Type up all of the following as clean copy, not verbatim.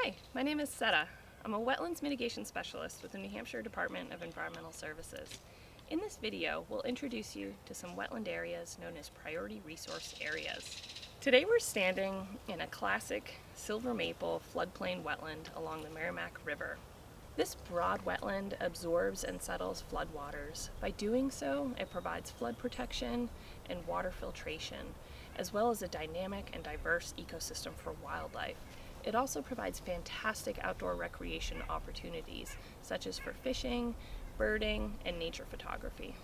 Hi, my name is Seta. I'm a wetlands mitigation specialist with the New Hampshire Department of Environmental Services. In this video, we'll introduce you to some wetland areas known as priority resource areas. Today we're standing in a classic silver maple floodplain wetland along the Merrimack River. This broad wetland absorbs and settles floodwaters. By doing so, it provides flood protection and water filtration, as well as a dynamic and diverse ecosystem for wildlife. It also provides fantastic outdoor recreation opportunities, such as for fishing, birding, and nature photography.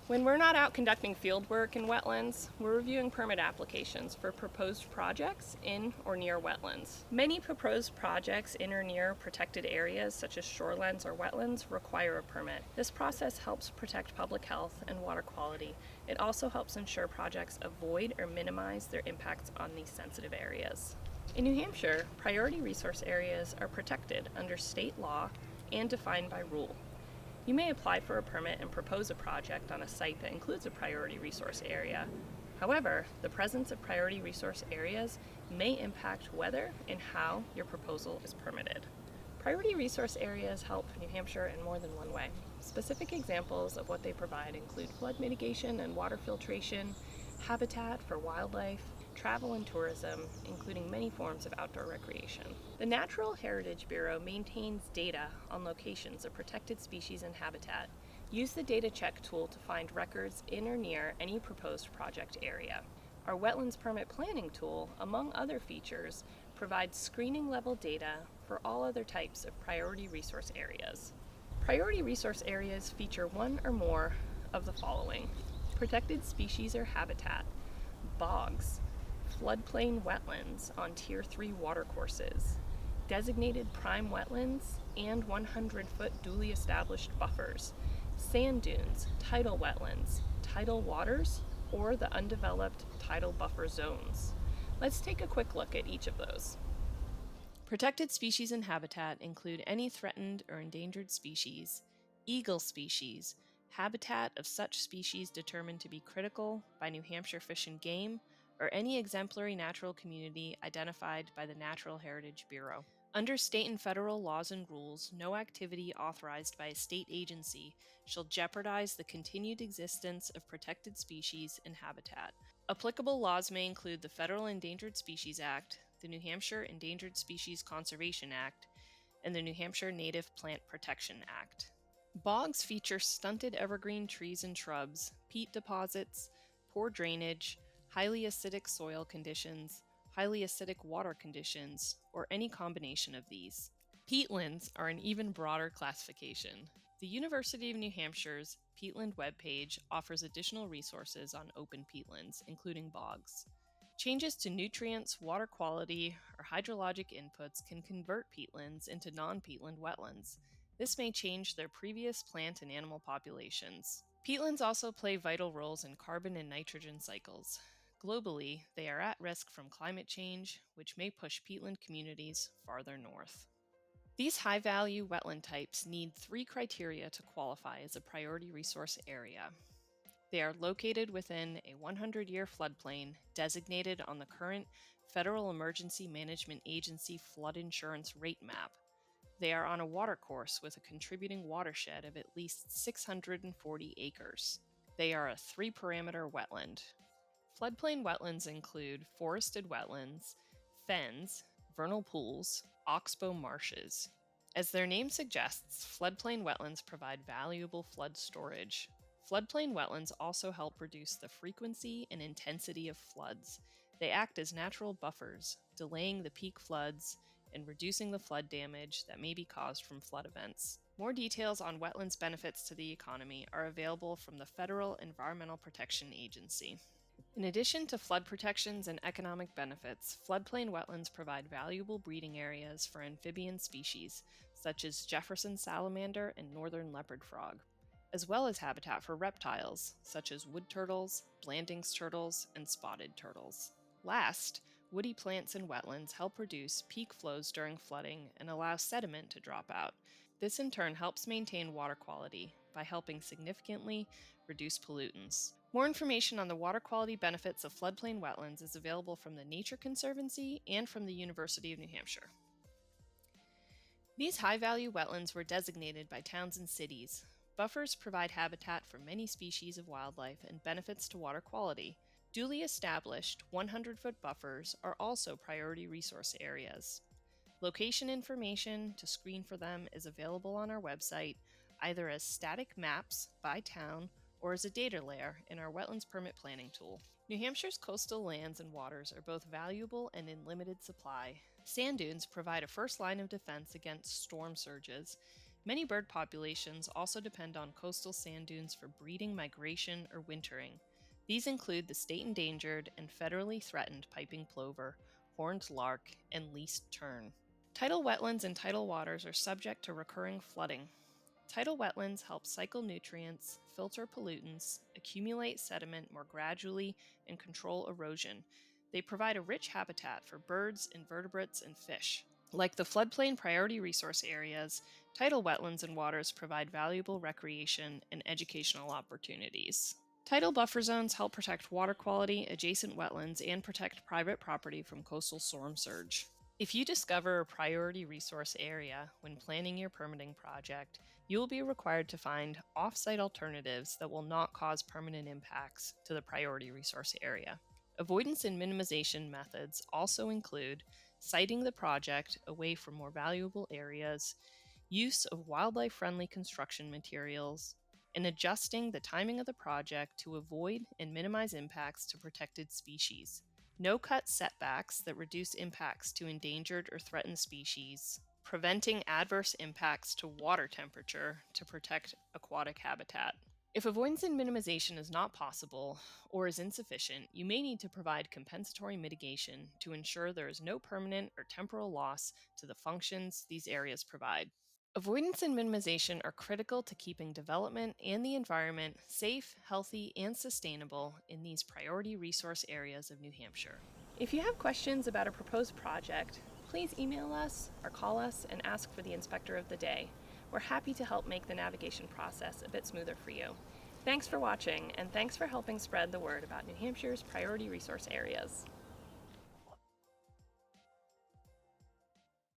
When we're not out conducting field work in wetlands, we're reviewing permit applications for proposed projects in or near wetlands. Many proposed projects in or near protected areas, such as shorelands or wetlands, require a permit. This process helps protect public health and water quality. It also helps ensure projects avoid or minimize their impacts on these sensitive areas. In New Hampshire, priority resource areas are protected under state law and defined by rule. You may apply for a permit and propose a project on a site that includes a priority resource area. However, the presence of priority resource areas may impact whether and how your proposal is permitted. Priority resource areas help New Hampshire in more than one way. Specific examples of what they provide include flood mitigation and water filtration, habitat for wildlife, travel and tourism, including many forms of outdoor recreation. The Natural Heritage Bureau maintains data on locations of protected species and habitat. Use the DataCheck tool to find records in or near any proposed project area. Our Wetlands Permit Planning tool, among other features, provides screening level data for all other types of priority resource areas. Priority resource areas feature one or more of the following: protected species or habitat, bogs, floodplain wetlands on Tier 3 watercourses, designated prime wetlands, and 100-foot duly established buffers, sand dunes, tidal wetlands, tidal waters, or the undeveloped tidal buffer zones. Let's take a quick look at each of those. Protected species and habitat include any threatened or endangered species, eagle species, habitat of such species determined to be critical by New Hampshire Fish and Game, or any exemplary natural community identified by the Natural Heritage Bureau. Under state and federal laws and rules, no activity authorized by a state agency shall jeopardize the continued existence of protected species and habitat. Applicable laws may include the Federal Endangered Species Act, the New Hampshire Endangered Species Conservation Act, and the New Hampshire Native Plant Protection Act. Bogs feature stunted evergreen trees and shrubs, peat deposits, poor drainage, highly acidic soil conditions, highly acidic water conditions, or any combination of these. Peatlands are an even broader classification. The University of New Hampshire's Peatland webpage offers additional resources on open peatlands, including bogs. Changes to nutrients, water quality, or hydrologic inputs can convert peatlands into non-peatland wetlands. This may change their previous plant and animal populations. Peatlands also play vital roles in carbon and nitrogen cycles. Globally, they are at risk from climate change, which may push peatland communities farther north. These high-value wetland types need 3 criteria to qualify as a priority resource area. They are located within a 100-year floodplain designated on the current Federal Emergency Management Agency flood insurance rate map. They are on a watercourse with a contributing watershed of at least 640 acres. They are a 3-parameter wetland. Floodplain wetlands include forested wetlands, fens, vernal pools, oxbow marshes. As their name suggests, floodplain wetlands provide valuable flood storage. Floodplain wetlands also help reduce the frequency and intensity of floods. They act as natural buffers, delaying the peak floods and reducing the flood damage that may be caused from flood events. More details on wetlands benefits to the economy are available from the Federal Environmental Protection Agency. In addition to flood protections and economic benefits, floodplain wetlands provide valuable breeding areas for amphibian species, such as Jefferson salamander and northern leopard frog, as well as habitat for reptiles, such as wood turtles, Blanding's turtles, and spotted turtles. Last, woody plants in wetlands help reduce peak flows during flooding and allow sediment to drop out. This in turn helps maintain water quality by helping significantly reduce pollutants. More information on the water quality benefits of floodplain wetlands is available from the Nature Conservancy and from the University of New Hampshire. These high-value wetlands were designated by towns and cities. Buffers provide habitat for many species of wildlife and benefits to water quality. Duly established 100-foot buffers are also priority resource areas. Location information to screen for them is available on our website, either as static maps by town or as a data layer in our Wetlands Permit Planning tool. New Hampshire's coastal lands and waters are both valuable and in limited supply. Sand dunes provide a first line of defense against storm surges. Many bird populations also depend on coastal sand dunes for breeding, migration, or wintering. These include the state endangered and federally threatened piping plover, horned lark, and least tern. Tidal wetlands and tidal waters are subject to recurring flooding. Tidal wetlands help cycle nutrients, filter pollutants, accumulate sediment more gradually, and control erosion. They provide a rich habitat for birds, invertebrates, and fish. Like the floodplain priority resource areas, tidal wetlands and waters provide valuable recreation and educational opportunities. Tidal buffer zones help protect water quality, adjacent wetlands, and protect private property from coastal storm surge. If you discover a priority resource area when planning your permitting project, you will be required to find off-site alternatives that will not cause permanent impacts to the priority resource area. Avoidance and minimization methods also include siting the project away from more valuable areas, use of wildlife-friendly construction materials, and adjusting the timing of the project to avoid and minimize impacts to protected species. No-cut setbacks that reduce impacts to endangered or threatened species, preventing adverse impacts to water temperature to protect aquatic habitat. If avoidance and minimization is not possible or is insufficient, you may need to provide compensatory mitigation to ensure there is no permanent or temporal loss to the functions these areas provide. Avoidance and minimization are critical to keeping development and the environment safe, healthy, and sustainable in these priority resource areas of New Hampshire. If you have questions about a proposed project, please email us or call us and ask for the inspector of the day. We're happy to help make the navigation process a bit smoother for you. Thanks for watching, and thanks for helping spread the word about New Hampshire's priority resource areas.